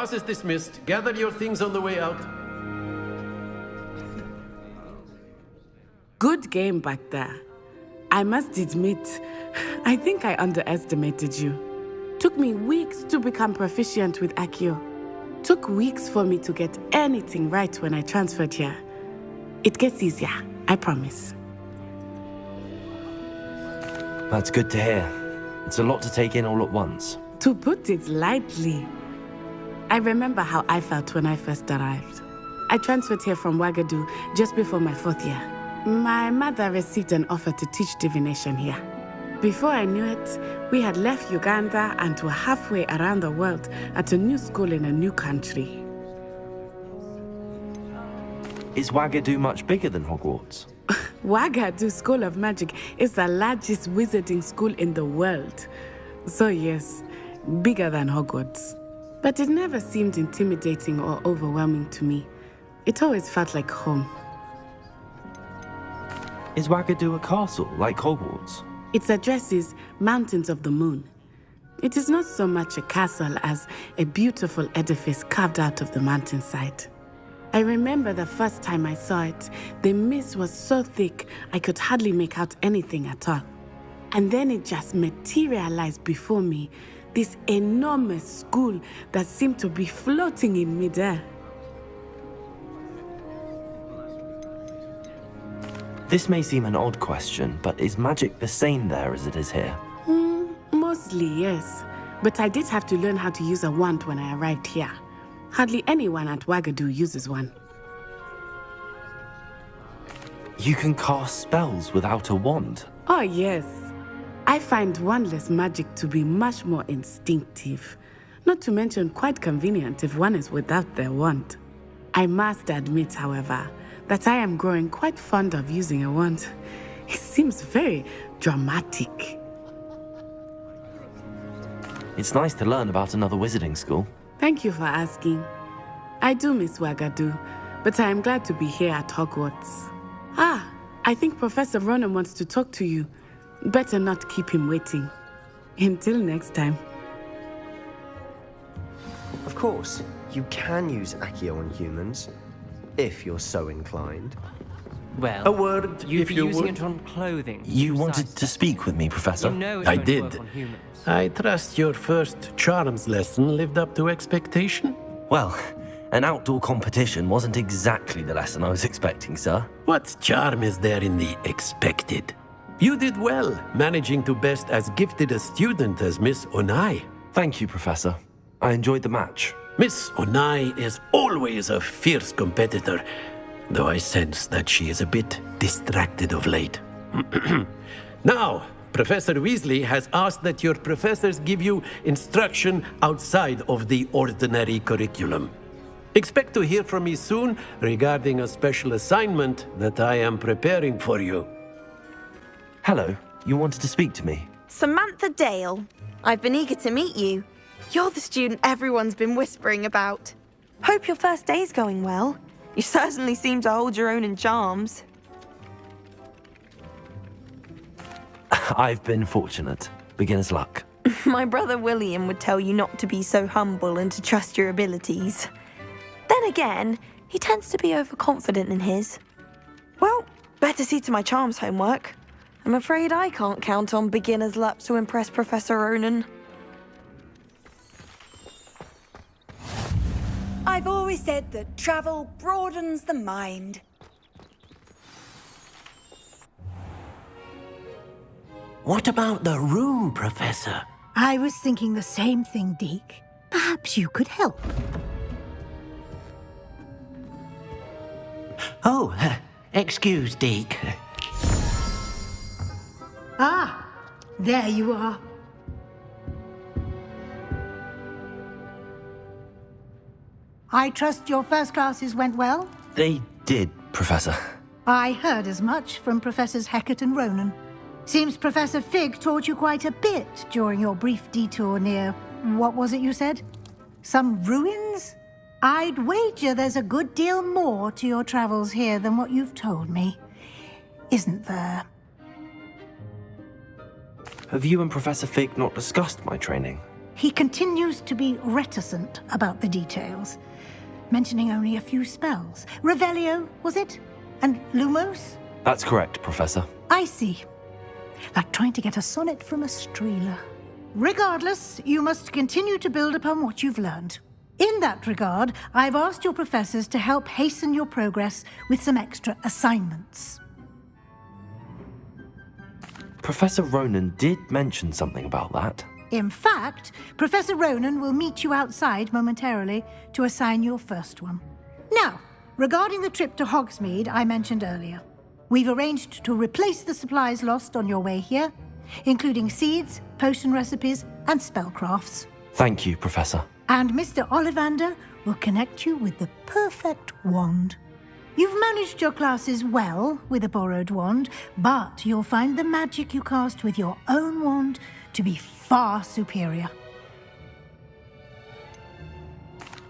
Class is dismissed. Gather your things on the way out. Good game back there. I must admit, I think I underestimated you. Took me weeks to become proficient with Accio. Took weeks for me to get anything right when I transferred here. It gets easier, I promise. That's good to hear. It's a lot to take in all at once. To put it lightly, I remember how I felt when I first arrived. I transferred here from Ouagadougou just before my 4th year. My mother received an offer to teach divination here. Before I knew it, we had left Uganda and were halfway around the world at a new school in a new country. Is Ouagadougou much bigger than Hogwarts? Ouagadougou School of Magic is the largest wizarding school in the world. So yes, bigger than Hogwarts. But it never seemed intimidating or overwhelming to me. It always felt like home. Is Ouagadougou a castle, like Hogwarts? Its address is Mountains of the Moon. It is not so much a castle as a beautiful edifice carved out of the mountainside. I remember the first time I saw it, the mist was so thick I could hardly make out anything at all. And then it just materialized before me, this enormous school that seemed to be floating in midair. This may seem an odd question, but is magic the same there as it is here? Mostly, yes. But I did have to learn how to use a wand when I arrived here. Hardly anyone at Ouagadougou uses one. You can cast spells without a wand? Oh, yes. I find wandless magic to be much more instinctive. Not to mention quite convenient if one is without their wand. I must admit, however, that I am growing quite fond of using a wand. It seems very dramatic. It's nice to learn about another wizarding school. Thank you for asking. I do miss Ouagadougou, but I am glad to be here at Hogwarts. I think Professor Ronan wants to talk to you. Better not keep him waiting. Until next time. Of course, you can use Accio on humans, if you're so inclined. Well, A word, you'd if be you using would. it on clothing. You wanted to precisely. speak with me, Professor? You know it I won't did. work on humans. I trust your first charms lesson lived up to expectation? Well, an outdoor competition wasn't exactly the lesson I was expecting, sir. What charm is there in the expected? You did well, managing to best as gifted a student as Miss Onai. Thank you, Professor. I enjoyed the match. Miss Onai is always a fierce competitor, though I sense that she is a bit distracted of late. Now, Professor Weasley has asked that your professors give you instruction outside of the ordinary curriculum. Expect to hear from me soon regarding a special assignment that I am preparing for you. Hello, you wanted to speak to me? Samantha Dale. I've been eager to meet you. You're the student everyone's been whispering about. Hope your first day's going well. You certainly seem to hold your own in charms. I've been fortunate. Beginner's luck. My brother William would tell you not to be so humble and to trust your abilities. Then again, he tends to be overconfident in his. Well, better see to my charms homework. I'm afraid I can't count on beginner's luck to impress Professor Ronan. I've always said that travel broadens the mind. What about the room, Professor? I was thinking the same thing, Deke. Perhaps you could help. Oh, excuse, Deke. Ah, there you are. I trust your first classes went well? They did, Professor. I heard as much from Professors Hecat and Ronan. Seems Professor Fig taught you quite a bit during your brief detour near... what was it you said? Some ruins? I'd wager there's a good deal more to your travels here than what you've told me. Isn't there? Have you and Professor Fig not discussed my training? He continues to be reticent about the details, mentioning only a few spells. Revelio, was it? And Lumos? That's correct, Professor. I see. Like trying to get a sonnet from a streeler. Regardless, you must continue to build upon what you've learned. In that regard, I've asked your professors to help hasten your progress with some extra assignments. Professor Ronan did mention something about that. In fact, Professor Ronan will meet you outside momentarily to assign your first one. Now, regarding the trip to Hogsmeade I mentioned earlier, we've arranged to replace the supplies lost on your way here, including seeds, potion recipes, and spellcrafts. Thank you, Professor. And Mr. Ollivander will connect you with the perfect wand. You've managed your classes well with a borrowed wand, but you'll find the magic you cast with your own wand to be far superior.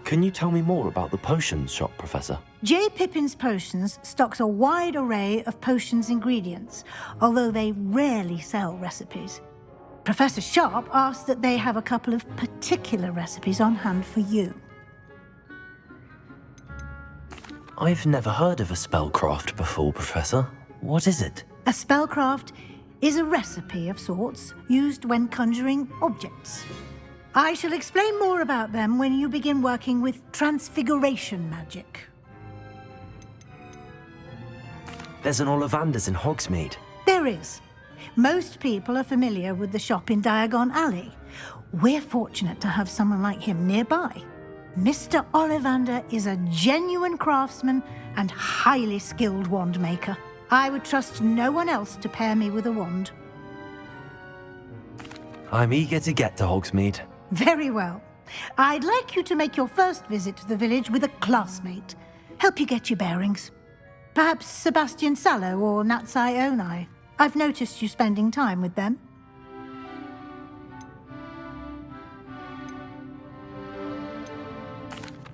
Can you tell me more about the potions shop, Professor? J. Pippin's Potions stocks a wide array of potions ingredients, although they rarely sell recipes. Professor Sharp asked that they have a couple of particular recipes on hand for you. I've never heard of a spellcraft before, Professor. What is it? A spellcraft is a recipe of sorts used when conjuring objects. I shall explain more about them when you begin working with transfiguration magic. There's an Ollivander's in Hogsmeade. There is. Most people are familiar with the shop in Diagon Alley. We're fortunate to have someone like him nearby. Mr. Ollivander is a genuine craftsman and highly skilled wand maker. I would trust no one else to pair me with a wand. I'm eager to get to Hogsmeade. Very well. I'd like you to make your first visit to the village with a classmate. Help you get your bearings. Perhaps Sebastian Sallow or Natsai Onai. I've noticed you spending time with them.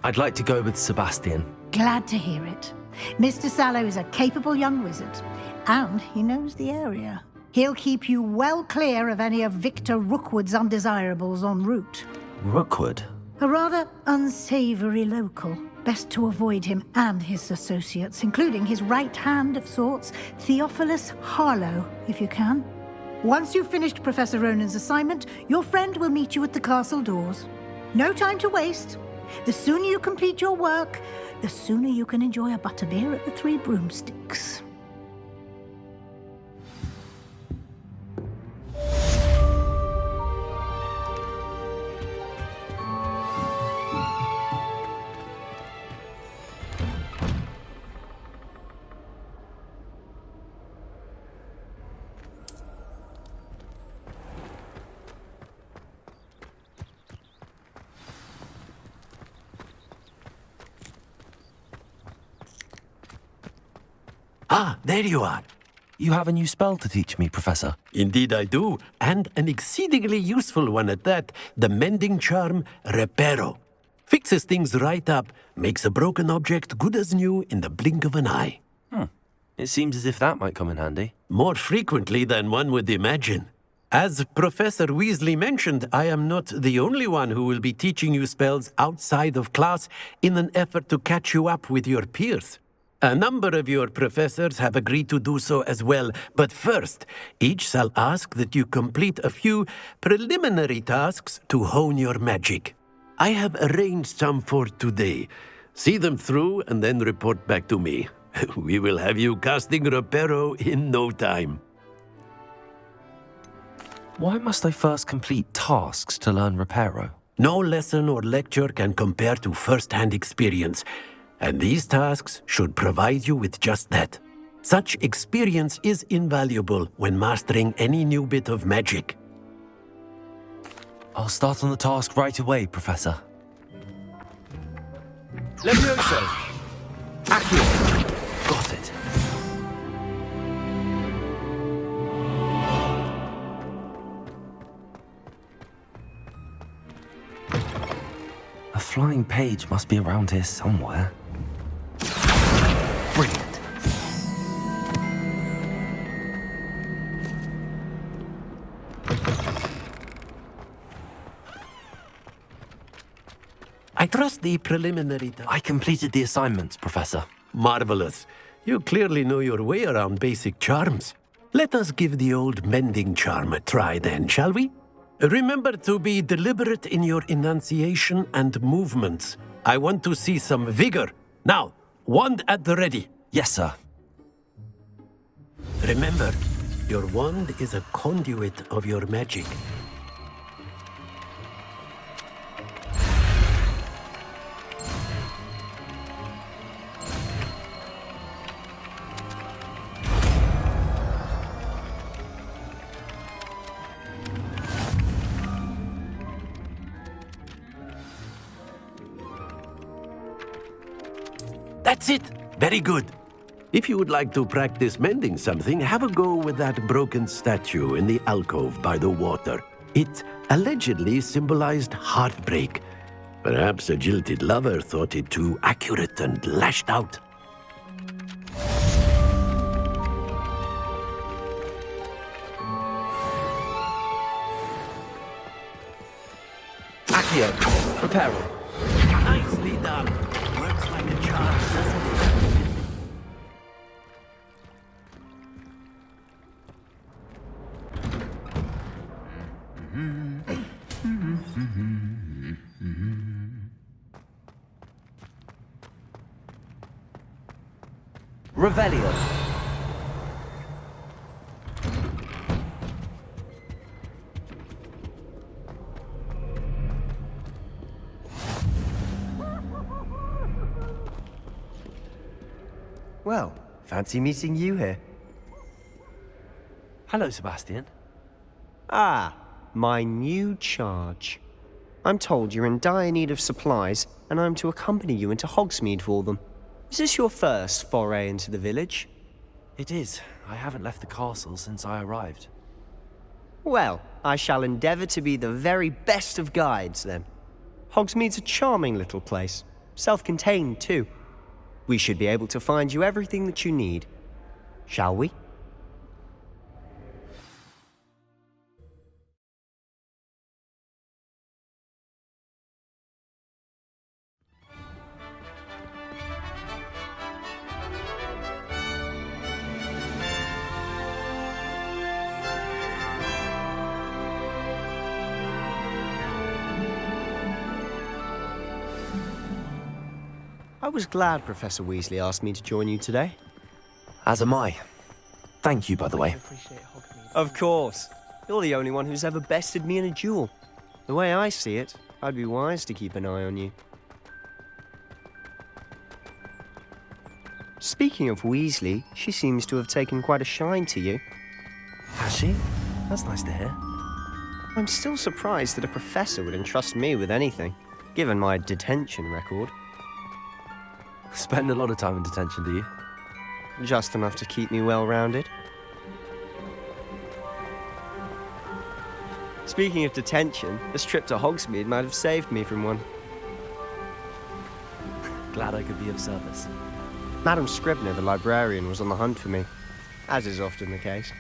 I'd like to go with Sebastian. Glad to hear it. Mr. Sallow is a capable young wizard, and he knows the area. He'll keep you well clear of any of Victor Rookwood's undesirables en route. Rookwood? A rather unsavory local. Best to avoid him and his associates, including his right hand of sorts, Theophilus Harlow, if you can. Once you've finished Professor Ronan's assignment, your friend will meet you at the castle doors. No time to waste. The sooner you complete your work, the sooner you can enjoy a butterbeer at the Three Broomsticks. Ah, there you are. You have a new spell to teach me, Professor. Indeed I do, and an exceedingly useful one at that, the mending charm Reparo. Fixes things right up, makes a broken object good as new in the blink of an eye. It seems as if that might come in handy. More frequently than one would imagine. As Professor Weasley mentioned, I am not the only one who will be teaching you spells outside of class in an effort to catch you up with your peers. A number of your professors have agreed to do so as well, but first, each shall ask that you complete a few preliminary tasks to hone your magic. I have arranged some for today. See them through and then report back to me. We will have you casting Reparo in no time. Why must I first complete tasks to learn Reparo? No lesson or lecture can compare to first-hand experience. And these tasks should provide you with just that. Such experience is invaluable when mastering any new bit of magic. I'll start on the task right away, Professor. Levioso! Accio! Got it. A flying page must be around here somewhere. Brilliant. trust the preliminary... I completed the assignments, Professor. Marvelous. You clearly know your way around basic charms. Let us give the old mending charm a try then, shall we? Remember to be deliberate in your enunciation and movements. I want to see some vigor. Now, wand at the ready. Yes, sir. Remember, your wand is a conduit of your magic. That's it. Very good. If you would like to practice mending something, have a go with that broken statue in the alcove by the water. It allegedly symbolized heartbreak. Perhaps a jilted lover thought it too accurate and lashed out. Accio, preparing. Nicely done. Works like a charm, doesn't it? Revelio. Well, fancy meeting you here. Hello, Sebastian. Ah, my new charge. I'm told you're in dire need of supplies, and I'm to accompany you into Hogsmeade for them. Is this your first foray into the village? It is. I haven't left the castle since I arrived. Well, I shall endeavour to be the very best of guides, then. Hogsmeade's a charming little place. Self-contained, too. We should be able to find you everything that you need. Shall we? I was glad Professor Weasley asked me to join you today. As am I. Thank you, by the way. Of course. You're the only one who's ever bested me in a duel. The way I see it, I'd be wise to keep an eye on you. Speaking of Weasley, she seems to have taken quite a shine to you. Has she? That's nice to hear. I'm still surprised that a professor would entrust me with anything, given my detention record. Spend a lot of time in detention, do you? Just enough to keep me well-rounded. Speaking of detention, this trip to Hogsmeade might have saved me from one. Glad I could be of service. Madam Scribner, the librarian, was on the hunt for me, as is often the case.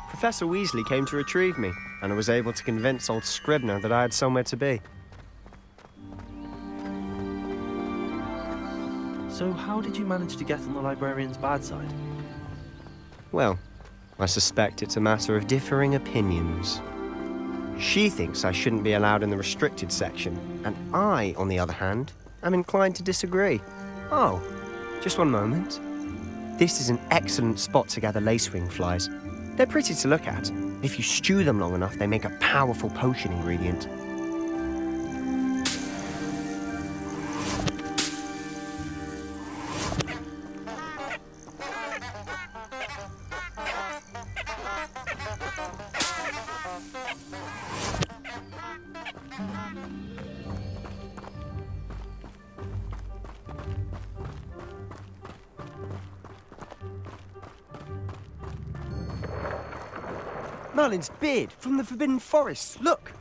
Professor Weasley came to retrieve me, and I was able to convince old Scribner that I had somewhere to be. So how did you manage to get on the librarian's bad side? Well, I suspect it's a matter of differing opinions. She thinks I shouldn't be allowed in the restricted section, and I, on the other hand, am inclined to disagree. Oh, just one moment. This is an excellent spot to gather lacewing flies. They're pretty to look at. If you stew them long enough, they make a powerful potion ingredient. Merlin's beard from the Forbidden Forest. Look!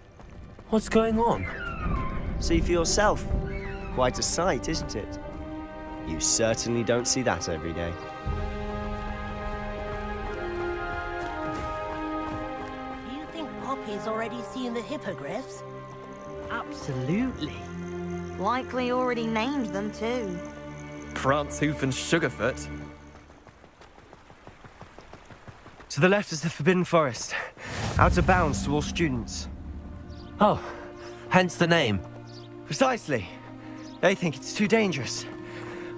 What's going on? See for yourself. Quite a sight, isn't it? You certainly don't see that every day. Do you think Poppy's already seen the hippogriffs? Absolutely. Likely already named them too. Prancehoof and Sugarfoot. To the left is the Forbidden Forest. Out of bounds to all students. Oh, hence the name. Precisely. They think it's too dangerous.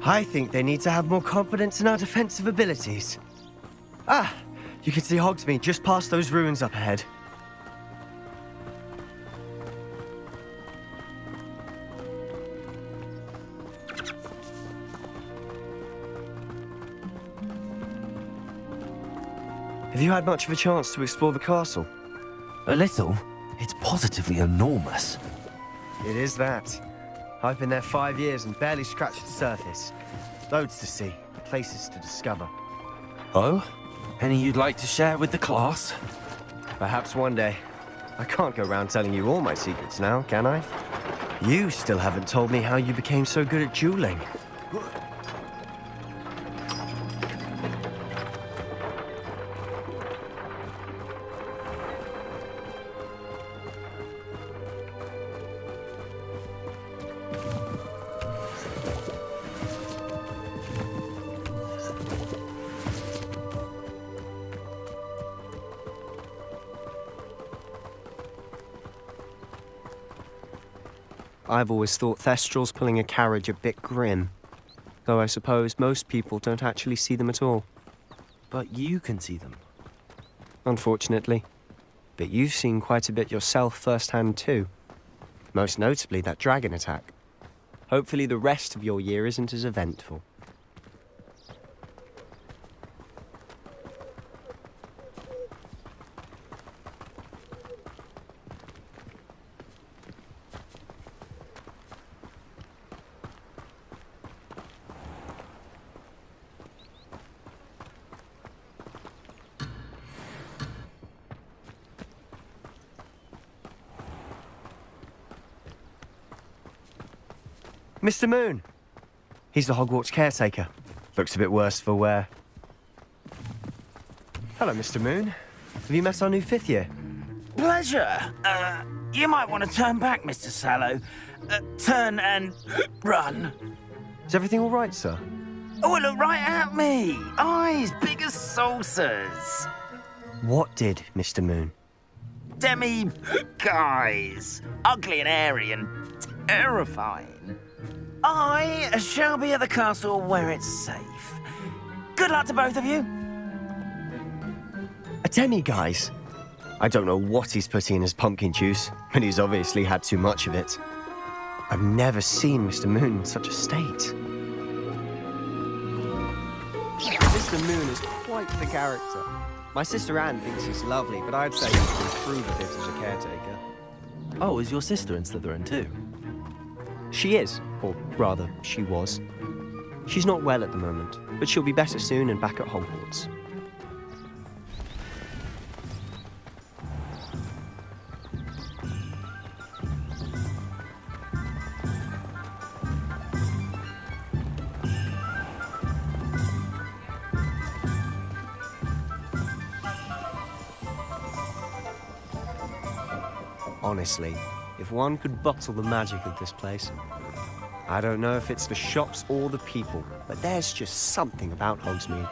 I think they need to have more confidence in our defensive abilities. Ah, you can see Hogsmeade just past those ruins up ahead. Have you had much of a chance to explore the castle? A little. It's positively enormous. It is that. I've been there 5 years and barely scratched the surface. Loads to see, places to discover. Oh? Any you'd like to share with the class? Perhaps one day. I can't go around telling you all my secrets now, can I? You still haven't told me how you became so good at dueling. I've always thought Thestrals pulling a carriage a bit grim. Though I suppose most people don't actually see them at all. But you can see them. Unfortunately. But you've seen quite a bit yourself firsthand too. Most notably that dragon attack. Hopefully the rest of your year isn't as eventful. Mr. Moon! He's the Hogwarts caretaker. Looks a bit worse for wear. Hello, Mr. Moon. Have you met our new 5th year? Pleasure. You might want to turn back, Mr. Sallow. Turn and run. Is everything all right, sir? Oh, look right at me. Eyes big as saucers. What did, Mr. Moon? Guys. Ugly and airy and terrifying. I shall be at the castle where it's safe. Good luck to both of you. A demi-guise? I don't know what he's putting in his pumpkin juice, but he's obviously had too much of it. I've never seen Mr. Moon in such a state. Mr. Moon is quite the character. My sister Anne thinks he's lovely, but I'd say he's improved a bit as a caretaker. Oh, is your sister in Slytherin too? She is, or rather, she was. She's not well at the moment, but she'll be better soon and back at Hogwarts. Honestly, if one could bottle the magic of this place. I don't know if it's the shops or the people, but there's just something about Hogsmeade.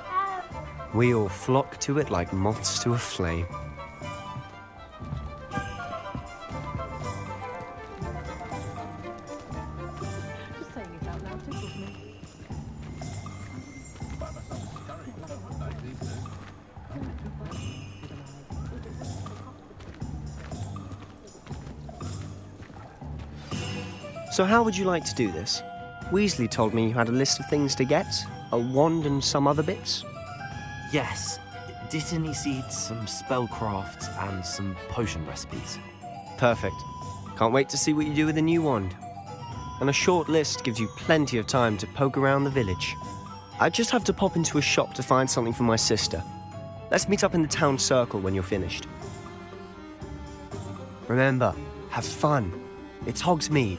We all flock to it like moths to a flame. So how would you like to do this? Weasley told me you had a list of things to get, a wand and some other bits. Yes. Didn't he seed some spellcrafts and some potion recipes? Perfect. Can't wait to see what you do with the new wand. And a short list gives you plenty of time to poke around the village. I just have to pop into a shop to find something for my sister. Let's meet up in the town circle when you're finished. Remember, have fun. It's Hogsmeade.